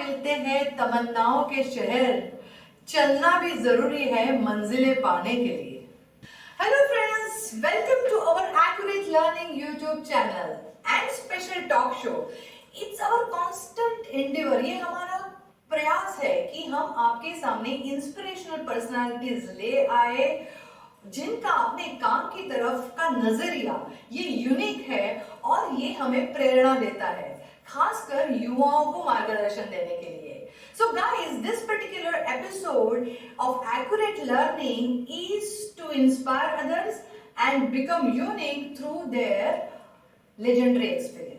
मिलते हैं तमन्नाओं के शहर, चलना भी जरूरी है मंजिलें पाने के लिए। Hello friends, welcome to our Accurate Learning YouTube channel and special talk show. It's our constant endeavor. ये हमारा प्रयास है कि हम आपके सामने इंस्पिरेशनल पर्सनालिटीज ले आए जिनका अपने काम की तरफ का नजरिया ये यूनिक है और ये हमें प्रेरणा देता है, खासकर युवाओं को मार्गदर्शन देने के लिए। So guys, this particular episode of Accurate Learning is to inspire others and become unique through their legendary experience.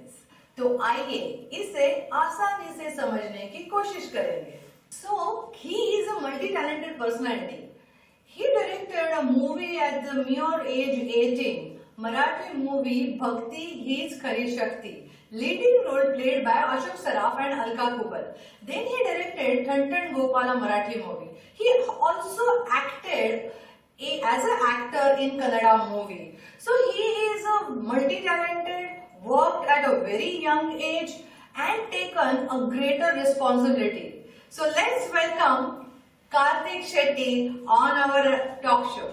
तो आइए इसे आसानी से समझने की कोशिश करेंगे। So he is a multi-talented personality. He directed a movie at the mere age 18. Marathi movie Bhakti हीच खरी शक्ति. Leading role played by Ashok Saraf and Alka Kubal. Then he directed Thantan Gopala Marathi movie. He also acted as an actor in Kannada movie. So he is a multi-talented, worked at a very young age and taken a greater responsibility. So let's welcome Karthik Shetty on our talk show.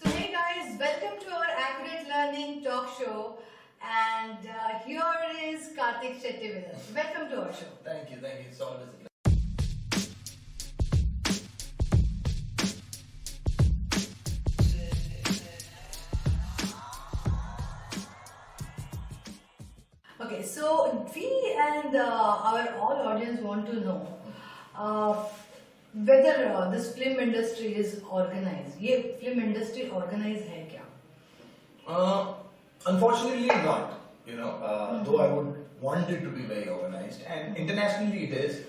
So hey guys, welcome to our Accurate Learning talk show. And here is Karthik Shetty with us. Welcome to our show. Thank you. It's always a pleasure. Okay, so we and our all audience want to know whether this film industry is organized. ये film industry organized है क्या? Unfortunately, not. Though I would want it to be very organized, and internationally it is.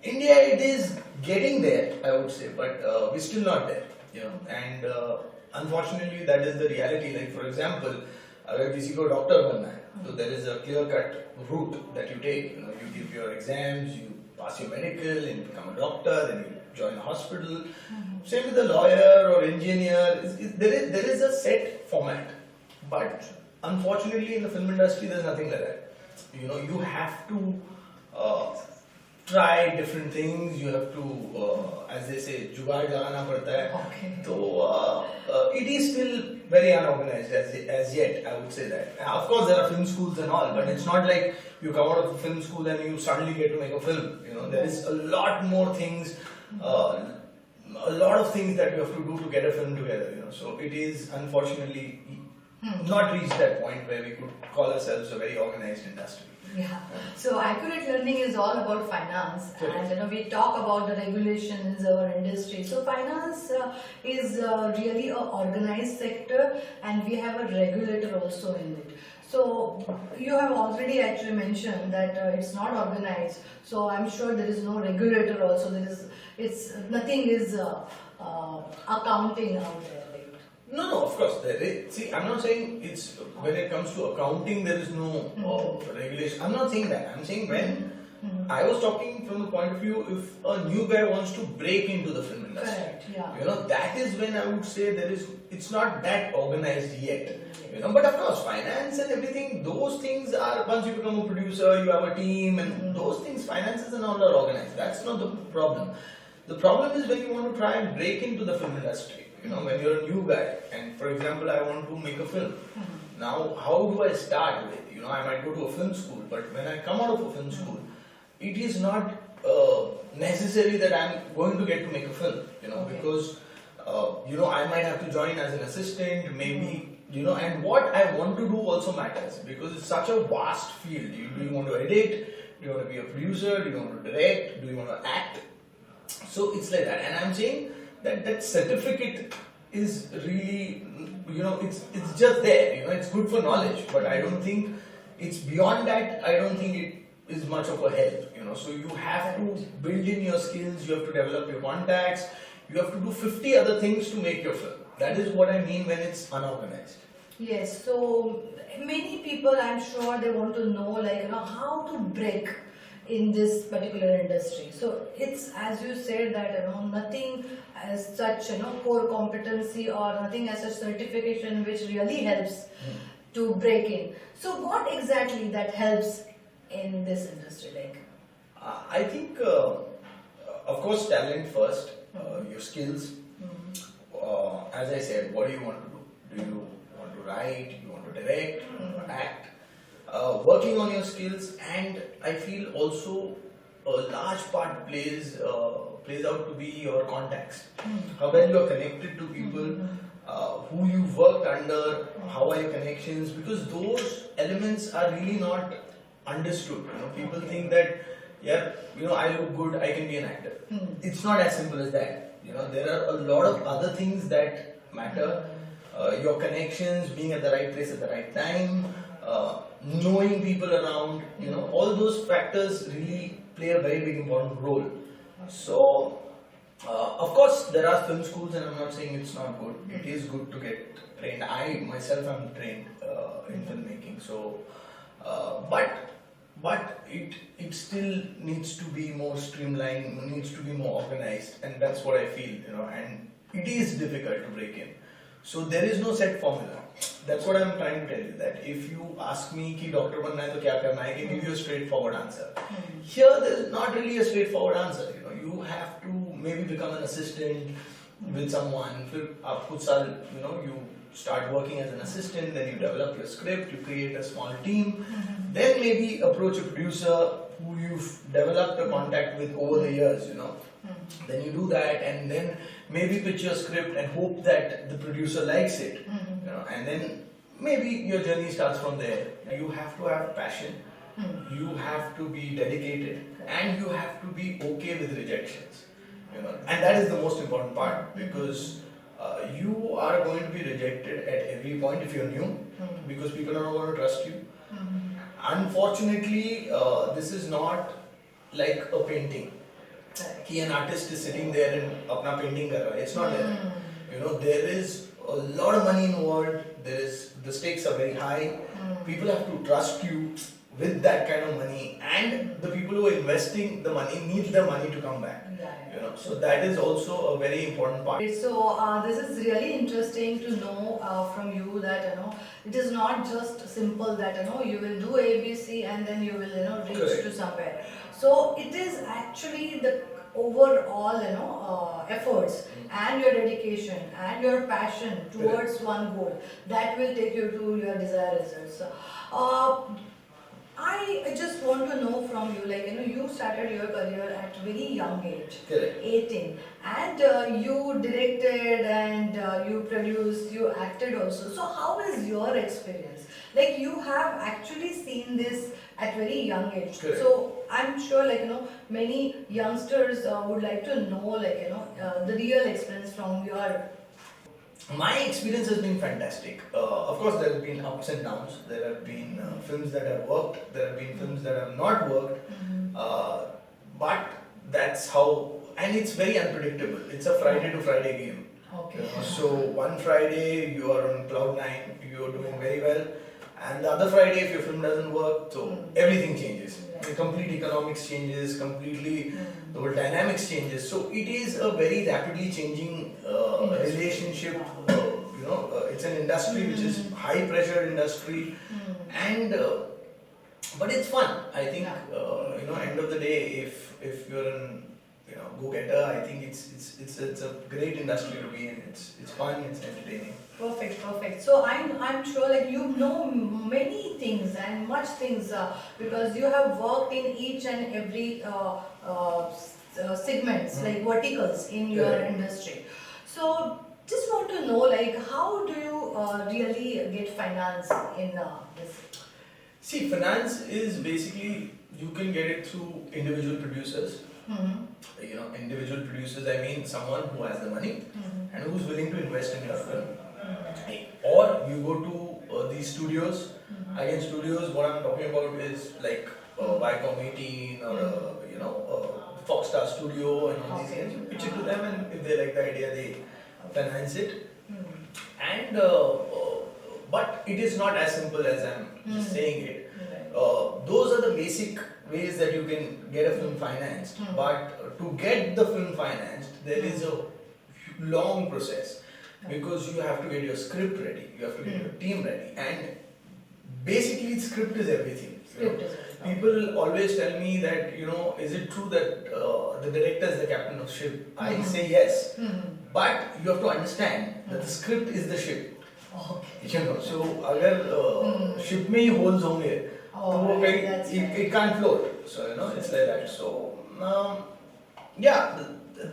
India, it is getting there, I would say, but we're still not there. And unfortunately, that is the reality. Like for example, अगर किसी को doctor बनना है, so there is a clear-cut route that you take. You give your exams, you pass your medical, and you become a doctor, then you join a hospital. Same with a lawyer or engineer. There is a set format. But unfortunately, in the film industry, there's nothing like that. You have to try different things. You have to, as they say, जुगाड़ लगाना पड़ता है. Okay. So it is still very unorganized as yet. I would say that. Of course, there are film schools and all, but it's not like you come out of a film school and you suddenly get to make a film. There is a lot more things. A lot of things that you have to do to get a film together. So it is unfortunately not reached that point where we could call ourselves a very organized industry. Yeah. So Accurate Learning is all about finance, and we talk about the regulations of our industry. So finance is really a organized sector, and we have a regulator also in it. So you have already actually mentioned that it's not organized. So I'm sure there is no regulator also. Nothing is accounting out there. No, of course. See, I'm not saying it's when it comes to accounting, there is no regulation. I'm not saying that. I'm saying when I was talking from the point of view, if a new guy wants to break into the film industry, correct, yeah. That is when I would say it's not that organized yet. But of course, finance and everything, those things are, once you become a producer, you have a team, and those things, finances and all are organized. That's not the problem. The problem is when you want to try and break into the film industry. When you're a new guy, and for example, I want to make a film. Now, how do I start with it? I might go to a film school, but when I come out of a film school, it is not necessary that I'm going to get to make a film, because, I might have to join as an assistant, maybe, and what I want to do also matters, because it's such a vast field. Do you want to edit? Do you want to be a producer? Do you want to direct? Do you want to act? So it's like that, and I'm saying that certificate is really, it's just there, it's good for knowledge, but I don't think it's beyond that. I don't think it is much of a help, so you have to build in your skills, you have to develop your contacts, you have to do 50 other things to make your film. That is what I mean when it's unorganized. Yes, so many people, I'm sure they want to know, how to break in this particular industry. So it's, as you said, that nothing as such core competency or nothing as a certification which really helps to break in. So what exactly that helps in this industry, I think, of course, talent first, your skills. As I said, what do you want to do? Do you want to write? Do you want to direct? Do you want to act? Working on your skills, and I feel also a large part plays out to be your contacts. How well you are connected to people, who you worked under, how are your connections? Because those elements are really not understood. People think that, yeah, I look good, I can be an actor. It's not as simple as that. There are a lot of other things that matter. Your connections, being at the right place at the right time, knowing people around, all those factors really play a very big important role. So, of course, there are film schools, and I'm not saying it's not good. It is good to get trained. I myself am trained in filmmaking. So, but it still needs to be more streamlined, needs to be more organized, and that's what I feel. And it is difficult to break in. So there is no set formula. That's what I'm trying to tell you. That if you ask me, "Ki doctor banna hai to kya karna hai?" I can give you a straightforward answer. Here, there is not really a straightforward answer. You have to maybe become an assistant with someone. फिर आप कुछ साल, you start working as an assistant, then you develop your script, you create a small team, then maybe approach a producer who you've developed a contact with over the years. Then you do that, and then maybe pitch your script and hope that the producer likes it. And then maybe your journey starts from there. You have to have passion, you have to be dedicated, and you have to be okay with rejections. And that is the most important part, because you are going to be rejected at every point if you're new, because people are not going to trust you. Unfortunately, this is not like a painting. Ki an artist is sitting there and apna painting kar raha hai. It's not there. There is a lot of money involved. The stakes are very high. People have to trust you with that kind of money, and the people who are investing the money need the money to come back. So that is also a very important part. So this is really interesting to know from you that it is not just simple that you will do ABC and then you will reach Correct. to somewhere. So it is actually the overall efforts and your dedication and your passion towards one goal that will take you to your desired results. I just want to know from you, you started your career at very young age, Correct. 18, and you directed and you produced, you acted also. So how is your experience? You have actually seen this at very young age. Correct. So I'm sure, many youngsters would like to know, the real experience from your. My experience has been fantastic. Of course, there have been ups and downs. There have been films that have worked. There have been films that have not worked. But that's how, and it's very unpredictable. It's a Friday to Friday game. Okay. So one Friday you are on cloud nine, you are doing very well, and the other Friday if your film doesn't work, so everything changes. The complete economics changes, completely the whole dynamics changes. So it is a very rapidly changing relationship. It's an industry which is high pressure industry, and but it's fun. I think end of the day, if you're an go-getter, I think it's a great industry to be in. It's fun, it's entertaining. Perfect. So I'm sure you know many things and much things because you have worked in each and every segments like verticals in your industry. So just want to know how do you really get finance in this? See, finance is basically, you can get it through individual producers. Individual producers, I mean someone who has the money and who's willing to invest in your film. Or you go to these studios. Again, studios, what I'm talking about is like Viacom 18 or Foxstar Studio and all these things. You pitch it to them, and if they like the idea, they finance it. And but it is not as simple as I'm just saying it. Those are the basic ways that you can get a film financed. But to get the film financed, there is a long process, because you have to get your script ready, you have to get your team ready, and basically script is everything. Script is very important. People always tell me that, is it true that the director is the captain of ship? I say yes. But you have to understand that the script is the ship. Okay. So अगर ship में ही holes होंगे तो वो कहीं that's right. it can't float. So it's like that. So yeah,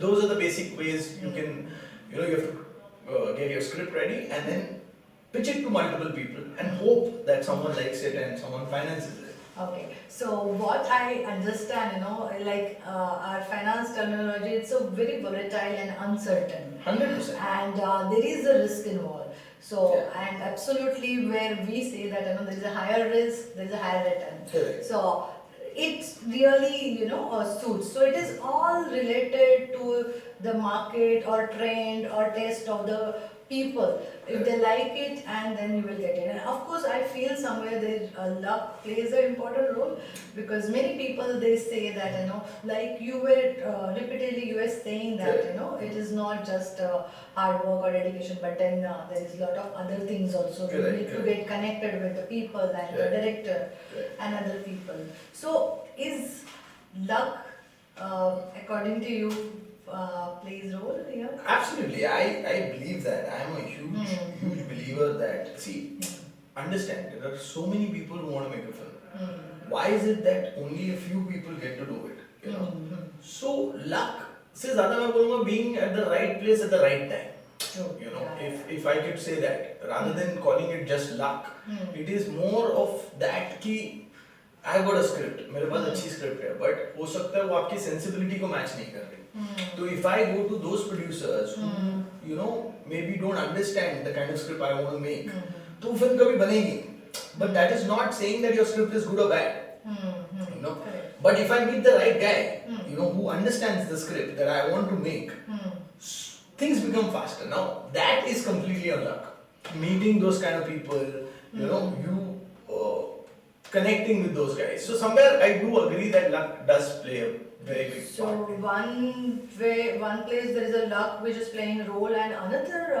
those are the basic ways you can you have to get your script ready and then pitch it to multiple people and hope that someone likes it and someone finances it. Okay, so what I understand, like our finance terminology, it's so very volatile and uncertain. 100%. And there is a risk involved. So, Yeah. and absolutely where we say that, there is a higher risk, there is a higher return. Correct. So, it really, suits. So, it is all related to the market or trend or taste of the people. If they like it, and then you will get it. And of course, I feel somewhere there luck plays an important role, because many people, they say that, like you were repeatedly you were saying that, it is not just hard work or dedication, but then there is a lot of other things also. You Correct, need to correct. get connected with the people and the Correct. director Correct. and other people. So, is luck, according to you, plays role here? Absolutely, I believe that. I am a huge believer that, see, understand, there are so many people who want to make a film. Why is it that only a few people get to do it? So luck से ज़्यादा मैं बोलूँगा being at the right place at the right time. True. If I could say that, rather than calling it just luck, it is more of that कि I got a script, मेरे पास अच्छी script है, but हो सकता है वो आपकी sensibility को match नहीं कर रही. So if I go to those producers who maybe don't understand the kind of script I want to make, तो फिल्म कभी बनेगी. But that is not saying that your script is good or bad. Correct. But if I meet the right guy, who understands the script that I want to make, things become faster. Now that is completely on luck. Meeting those kind of people, you connecting with those guys. So somewhere I do agree that luck does play a very big So part. one place there is a luck which is playing a role, and another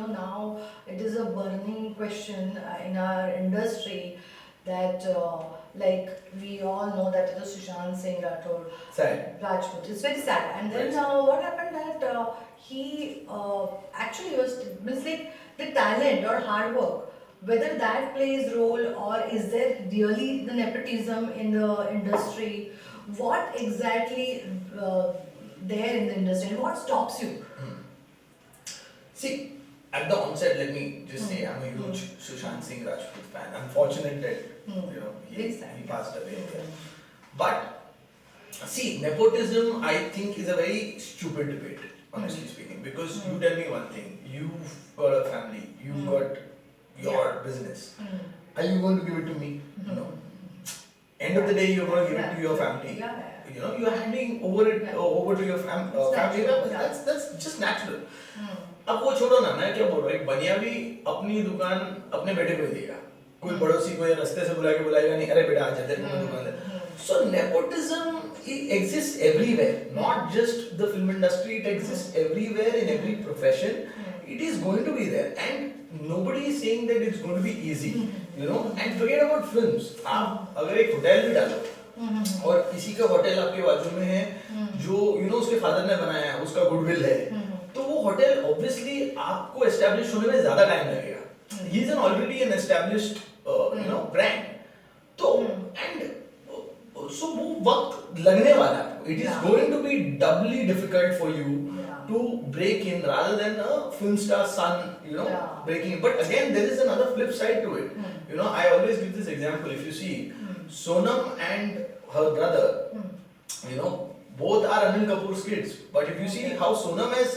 now it is a burning question in our industry that like we all know that it was Sushant Singh Rathod, Sad. Rajput. It's very sad. And then Right. what happened that he actually was means like the talent or hard work, whether that plays role, or is there really the nepotism in the industry? What exactly there in the industry, and what stops you? See, at the onset, let me just say I'm a huge Sushant Singh Rajput fan. I'm fortunate that Very sad. he passed away. But see, nepotism I think is a very stupid debate, honestly speaking. Because you tell me one thing, you've got a family, you've got your business. Are you going to give it to me? No. End of the day, you're going to give it to your family. Yeah. You're handing over it over to your family natural, members. yeah. That's just natural. अब वो छोड़ो ना, मैं क्या बोल रहा हूँ, एक बनिया भी अपनी दुकान अपने बेटे को ही देगा, कोई पड़ोसी को या रास्ते से बुला के बुलाएगा नहीं, अरे बेटा आ जा तेरे को दुकान दे. So nepotism exists everywhere, not just the film industry. It exists everywhere in every profession. It is going to be there, and nobody is saying that it's going to be easy. And forget about films. आप अगर एक hotel भी डालो और किसी का hotel आपके बाजू में है जो उसके फादर ने बनाया है, उसका गुडविल है, तो वो होटल ऑब्वियसली आपको एस्टैब्लिश होने में ज्यादा टाइम लगेगा. He is an already an established brand. तो एंड सो वो वक्त लगने वाला है. It is going to be doubly difficult for you to break in rather than a film star son, breaking in. But again, there is another flip side to it. I always give this example. If you see Sonam and her brother, both are Anil Kapoor's kids. But if you see how Sonam has,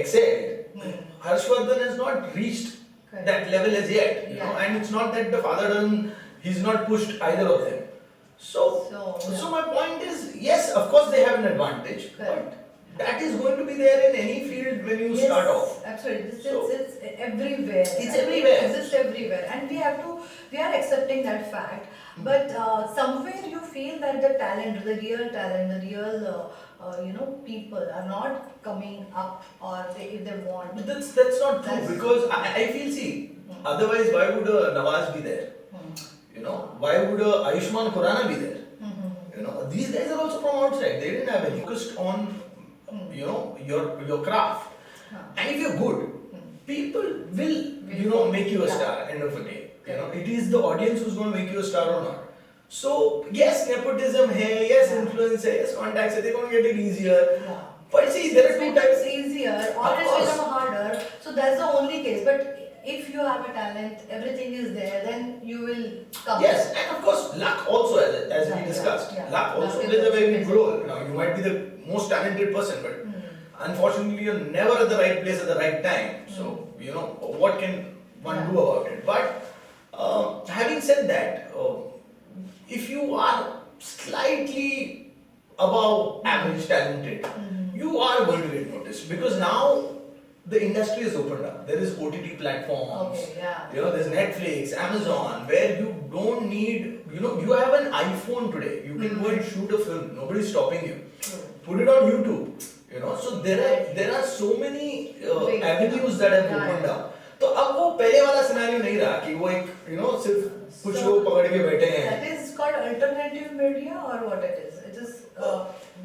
excelled, Harshvardhan has not reached that level as yet. And it's not that the father he's not pushed either of them. So my point is, yes, of course they have an advantage, but that is going to be there in any field when you start off. Absolutely, it's everywhere. It's everywhere. It exists everywhere, and we are accepting that fact. But somewhere you feel that the talent, the real people are not coming up, or if they want. But that's not true, because I feel, see, otherwise why would Nawaz be there? You know, why would Ayushman Khurrana be there? You know, these guys are also from outside. They didn't have any focused on, you know, your craft. And if you're good, people will, you know, make you a star. End of the day, you know, it is the audience who's going to make you a star or not. So yes, nepotism hai, yes, influence hai, yes, contacts hai, they're going to get it easier. Yeah. But see, there are two It's types. easier or Of it's course. become harder. So that's the only case. But if you have a talent, everything is there, then you will come. Yes, and of course, luck also, as we Yeah, discussed. yeah. Luck also Luck is plays a very also big role. Now, you might be the most talented person, but unfortunately, you're never at the right place at the right time. So, you know, what can one do about it? But having said that, if you are slightly above average talented, you are going to get noticed because now the industry is opened up. There is OTT platforms. Okay, yeah. You know, there's Netflix, Amazon, where you don't need, you know, you have an iPhone today. You can go and shoot a film. Nobody's stopping you. Put it on YouTube. You know, so there are so many avenues that have opened up. तो अब वो पहले वाला scenario नहीं रहा कि वो एक, you know, सिर्फ कुछ लोग पकड़ के बैठे हैं. That is called alternative media or what it is? It is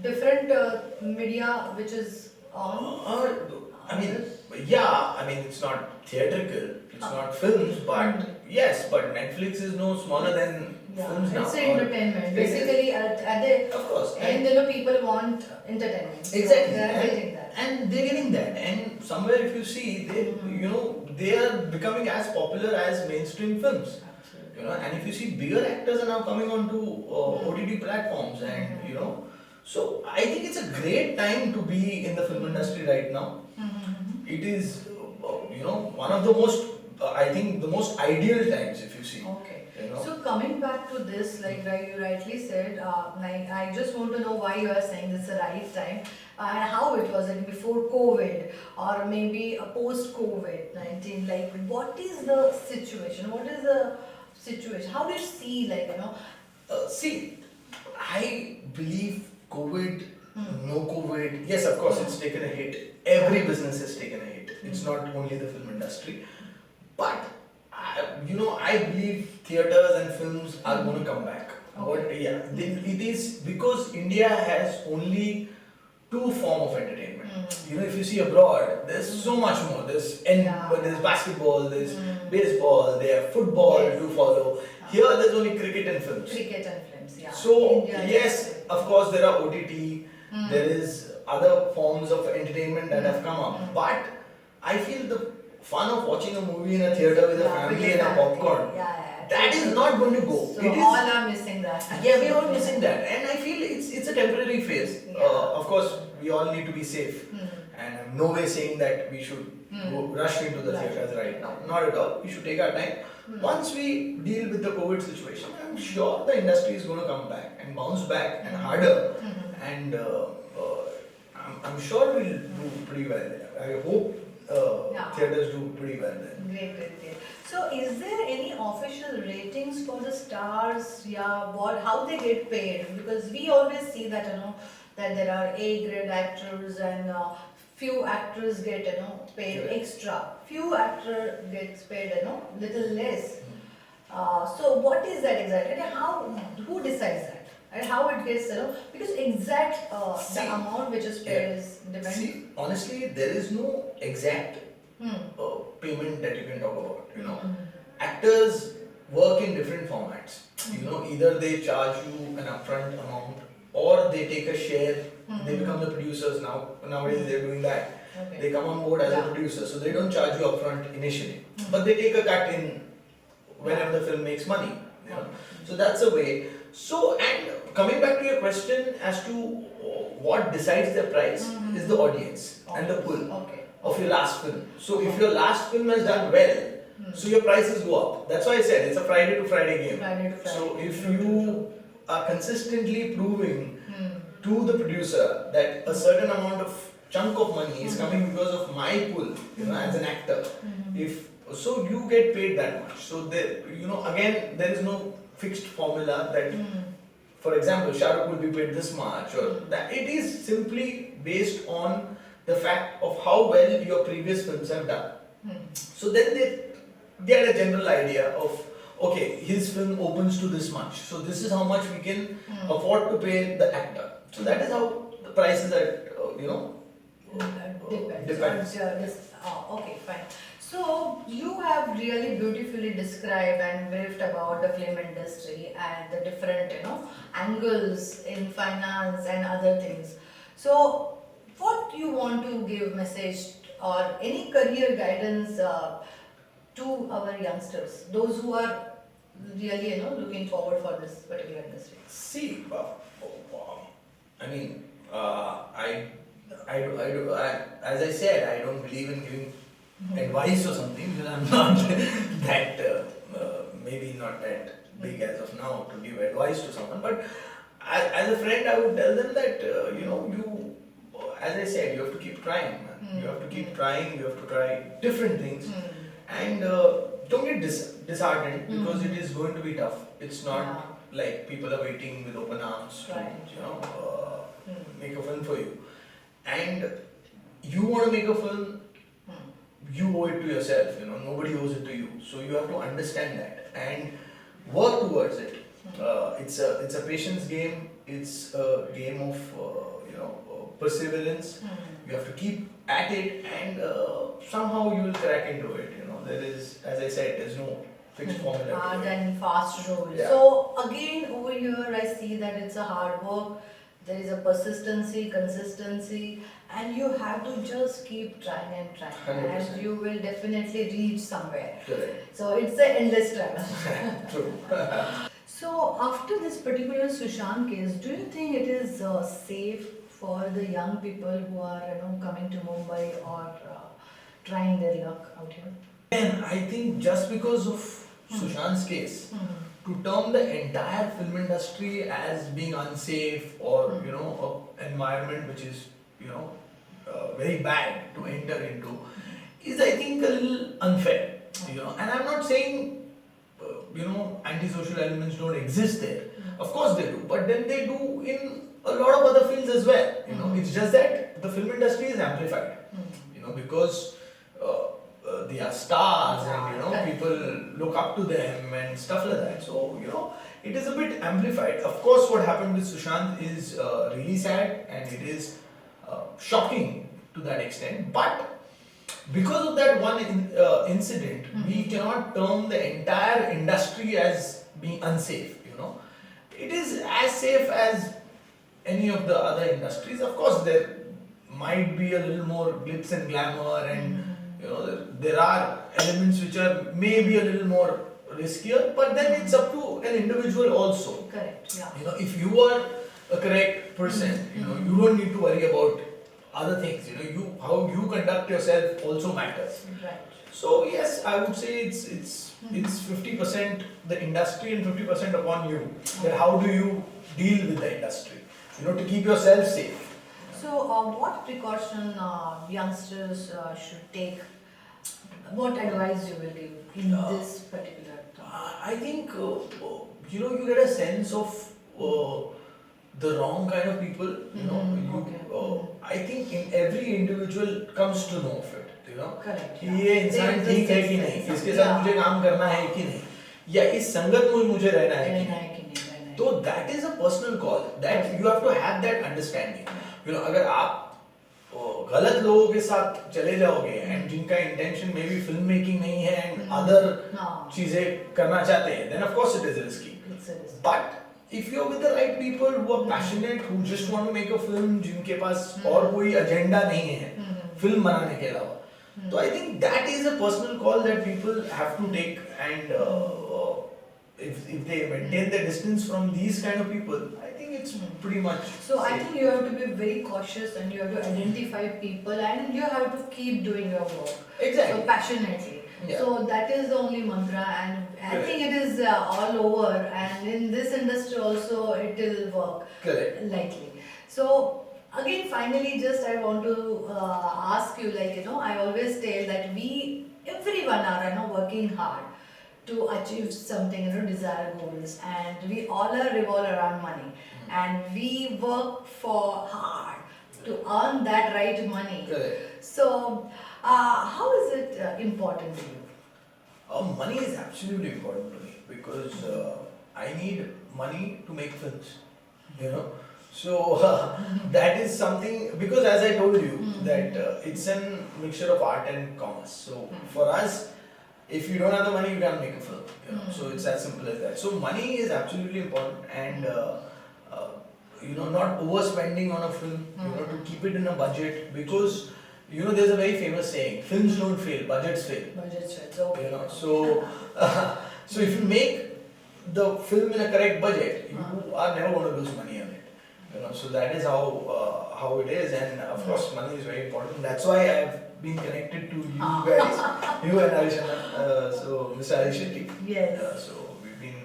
different media which is on. I mean, yeah, I mean, it's not theatrical, it's not films, but yes, but Netflix is no smaller than films now. It's entertainment. Basically, at the Of course. end, you know, people want entertainment. So Exactly. they are getting that. And they're getting that. And somewhere, if you see, they, you know, they are becoming as popular as mainstream films. Absolutely. You know, and if you see, bigger actors are now coming onto OTT platforms, and you know, so I think it's a great time to be in the film industry right now. It is, you know, one of the most, I think, the most ideal times, if you see. Okay. You know? So coming back to this, like you rightly said, I just want to know why you are saying this is the right time and how it was, like before COVID or maybe post-COVID-19. Like, what is the situation? What is the situation? How do you see, like, you know? See, I believe COVID, no COVID, yes, of course, it's taken a hit. Every business has taken a hit. It's not only the film industry. But, you know, I believe theatres and films are going to come back. Okay. But, yeah, it is because India has only two forms of entertainment. You know, if you see abroad, there's so much more. There's basketball, there's baseball, there's football to follow. Here, there's only cricket and films. Cricket and films, yeah. So, India, yes, of course, there are OTT, there is other forms of entertainment that have come up. But I feel the fun of watching a movie in a theatre with a family and a popcorn, that is not going to go. So It is, all are missing that. yeah, we are all missing that, and I feel it's a temporary phase. Of course, we all need to be safe, and I'm no way saying that we should go rush into the theatres right now. Not at all. We should take our time. Once we deal with the COVID situation, I'm sure the industry is going to come back and bounce back and harder, and I'm sure we'll do pretty well there. I hope theatres do pretty well there. Great, great, great. So, is there any official ratings for the stars? Yeah, how they get paid? Because we always see that, you know, that there are A-grade actors and few actors get, you know, paid extra. Few actor gets paid, you know, little less. So, what is that exactly? Who decides that? And how it gets, you know, because exact the amount which is paid is depends. See, honestly, there is no exact payment that you can talk about. You know, actors work in different formats. You know, either they charge you an upfront amount, or they take a share. They become the producers now. Nowadays, they're doing that. Okay. They come on board as a producer, so they don't charge you upfront initially, but they take a cut in whenever the film makes money. You know? So that's a way. So, and coming back to your question as to what decides the price is the audience and the pull of your last film. So, if your last film has done well, so your prices go up. That's why I said it's a Friday to Friday game. So, if you are consistently proving to the producer that a certain amount of chunk of money is coming because of my pull, you know, as an actor, if so, you get paid that much. So, there, you know, again, there is no fixed formula that, for example, Shah Rukh will be paid this much, or that. It is simply based on the fact of how well your previous films have done. So then they had a general idea of okay, his film opens to this much, so this is how much we can afford to pay the actor. So that is how the prices are, depends. Okay, fine. So you have really beautifully described and briefed about the film industry and the different, angles in finance and other things. So, what you want to give message or any career guidance to our youngsters, those who are really, looking forward for this particular industry? See, I mean, as I said, I don't believe in giving advice or something because I'm not that, maybe not that big as of now to give advice to someone. But as a friend, I would tell them that, as I said, you have to keep trying, man. You have to keep trying, you have to try different things. And don't get disheartened because it is going to be tough. It's not like people are waiting with open arms to, make a film for you. And you want to make a film, you owe it to yourself, nobody owes it to you. So you have to understand that and work towards it. It's a patience game, it's a game of, perseverance. You have to keep at it and somehow you will crack into it. There is, as I said, there's no fixed formula. to Hard it. and fast rule. Yeah. So again over here I see that it's a hard work, there is a persistency, consistency, and you have to just keep trying and trying 100%. and you will definitely reach somewhere. Correct. So it's an endless travel. True. So after this particular Sushant case, do you think it is safe for the young people who are coming to Mumbai or trying their luck out here? And I think just because of Sushant's case, to term the entire film industry as being unsafe or an environment which is very bad to enter into is, I think, a little unfair. And I'm not saying antisocial elements don't exist there. Of course they do, but then they do in a lot of other fields as well. It's just that the film industry is amplified. Because they are stars and people look up to them and stuff like that. So it is a bit amplified. Of course, what happened with Sushant is really sad and it is shocking to that extent. But because of that one incident, we cannot term the entire industry as being unsafe. It is as safe as any of the other industries. Of course, there might be a little more glitz and glamour, and there are elements which are maybe a little more riskier. But then it's up to an individual also. Correct. Yeah. If you are a correct person, you don't need to worry about other things. How you conduct yourself also matters. Right. So yes, I would say it's 50% the industry and 50% upon you. That how do you deal with the industry? To keep yourself safe. So, what precaution youngsters should take? What advice you will give in this particular term? I think you get a sense of the wrong kind of people. I think in every individual comes to know of it. Correct. कि ये इंसान ठीक है कि नहीं, इसके साथ मुझे काम करना है कि नहीं, या इस संगत में मुझे रहना है कि नहीं. तो that is a personal call that you have to have that understanding. अगर आप गलत लोगों के साथ चले जाओगे and जिनका intention maybe film making नहीं है and other चीजें करना चाहते हैं, then of course it is risky. But if you're with the right people who are passionate, who just want to make a film, जिनके पास और कोई agenda नहीं है film बनाने के अलावा, so I think that is a personal call that people have to take, and if they maintain their distance from these kind of people, I think it's pretty much So I safe. think you have to be very cautious and you have to identify people and you have to keep doing your work. Exactly. So passionately. Yeah. So that is the only mantra, and I think it is all over, and in this industry also it will work. Correct. Likely. So again, finally, just I want to ask you, I always tell that everyone are working hard to achieve something, desire goals, and we all are revolve around money, and we work for hard to earn that right money. Correct. So how is it important to you? Money is absolutely important to me because I need money to make films, you know. So that is something, because as I told you that it's a mixture of art and commerce. So for us, if you don't have the money, you can't make a film, you know. So it's as simple as that. So money is absolutely important, and you know, not overspending on a film, you know, to keep it in a budget, because you know, there's a very famous saying, films don't fail, budgets fail. Budget sets, okay. You know, so so if you make the film in a correct budget, you are never going to lose money on it. You know, so that is how it is, and of course, money is very important. That's why I've been connected to you guys, you and Arishana, so Mr. Ari Shetty. Yes. So we've been,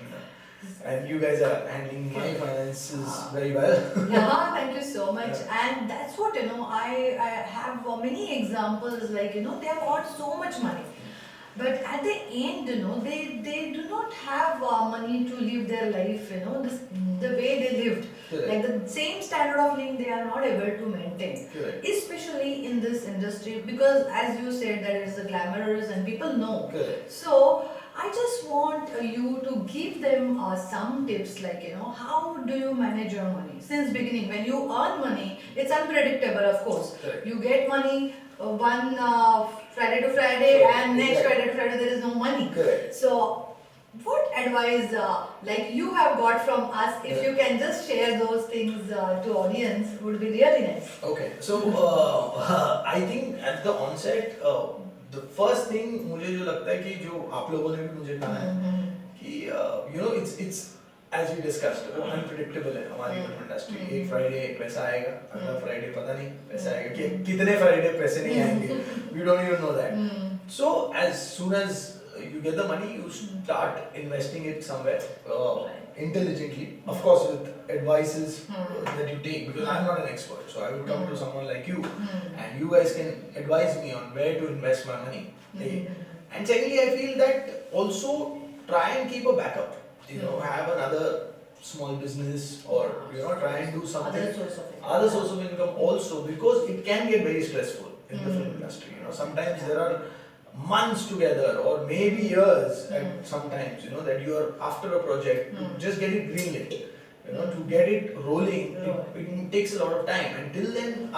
and you guys are handling my finances very well. Yeah, thank you so much. And that's what, you know, I have many examples, like, you know, they have got so much money. But at the end, you know, they do not have money to live their life, you know, the way they lived. Correct. Like the same standard of living they are not able to maintain. Correct. Especially in this industry, because as you said, that it's glamorous and people know. Correct. So I just want you to give them some tips, like, you know, how do you manage your money since beginning? When you earn money, it's unpredictable, of course. Correct. You get money one Friday to Friday, Correct. and next Correct. Friday to Friday there is no money. Correct. So what advice like you have got from us, if you can just share those things to audience, would be really nice. Okay, so I think at the onset, the first thing मुझे जो लगता है कि जो आप लोगों ने भी मुझे कहा है कि you know, it's as we discussed, वो unpredictable है हमारी फिल्म इंडस्ट्री. एक फ्राइडे पैसा आएगा, अगला फ्राइडे पता नहीं पैसा आएगा, कि कितने फ्राइडे पैसे नहीं आएंगे, we don't even know that. So as soon as you get the money, you start investing it somewhere intelligently, of course with advices that you take, because I'm not an expert, so I would come to someone like you and you guys can advise me on where to invest my money. And secondly, I feel that also try and keep a backup, you know, have another small business, or you know, try and do something, other source of income also, because it can get very stressful in the film industry. You know, sometimes there are months together or maybe years at sometimes, you know, that you are after a project to just get it greenlit, you know, to get it rolling, it takes a lot of time. Until then,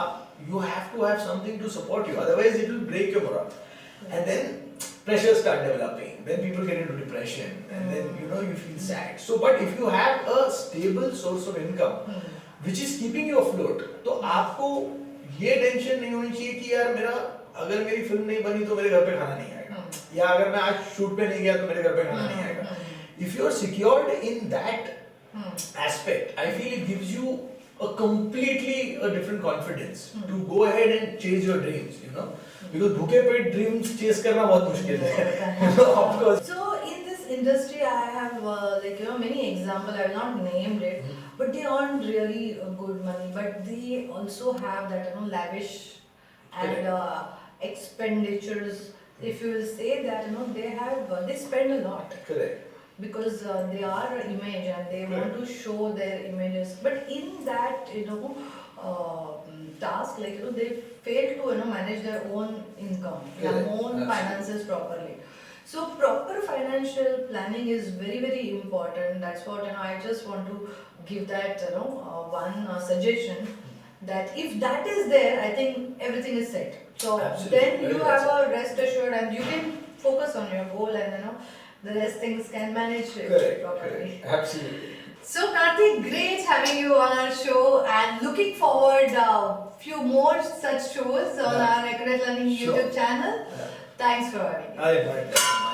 you have to have something to support you, otherwise it will break your morale. And then pressures start developing, then people get into depression, and then you know, you feel sad. So but if you have a stable source of income which is keeping you afloat, तो आपको ये tension नहीं होनी चाहिए कि यार मेरा, अगर मेरी फिल्म नहीं बनी तो मेरे घर पे खाना नहीं आएगा, या अगर मैं आज शूट पे नहीं गया तो मेरे घर पे खाना नहीं आएगा. If you are secured in that aspect, I feel it gives you a completely different confidence to go ahead and chase your dreams, you know, because भूखे पेट dreams chase करना बहुत मुश्किल है. Of course. So in this industry, I have like, you know, many examples. I will not name it, but they earn really good money. But they also have that, you know, lavish and expenditures. If you will say that, you know, they spend a lot. Correct. Because they are an image and they want to show their images, but in that, you know, task, like, you know, they fail to, you know, manage their own income, their own finances properly. So proper financial planning is very, very important. That's what, you know, I just want to give that, you know, one suggestion, that if that is there, I think everything is set. So then you have a rest assured and you can focus on your goal, and you know, the rest things can manage it properly. Correct. Absolutely. So Karthik, great having you on our show, and looking forward few more such shows on our Accurate Learning YouTube channel. Thanks for having me. I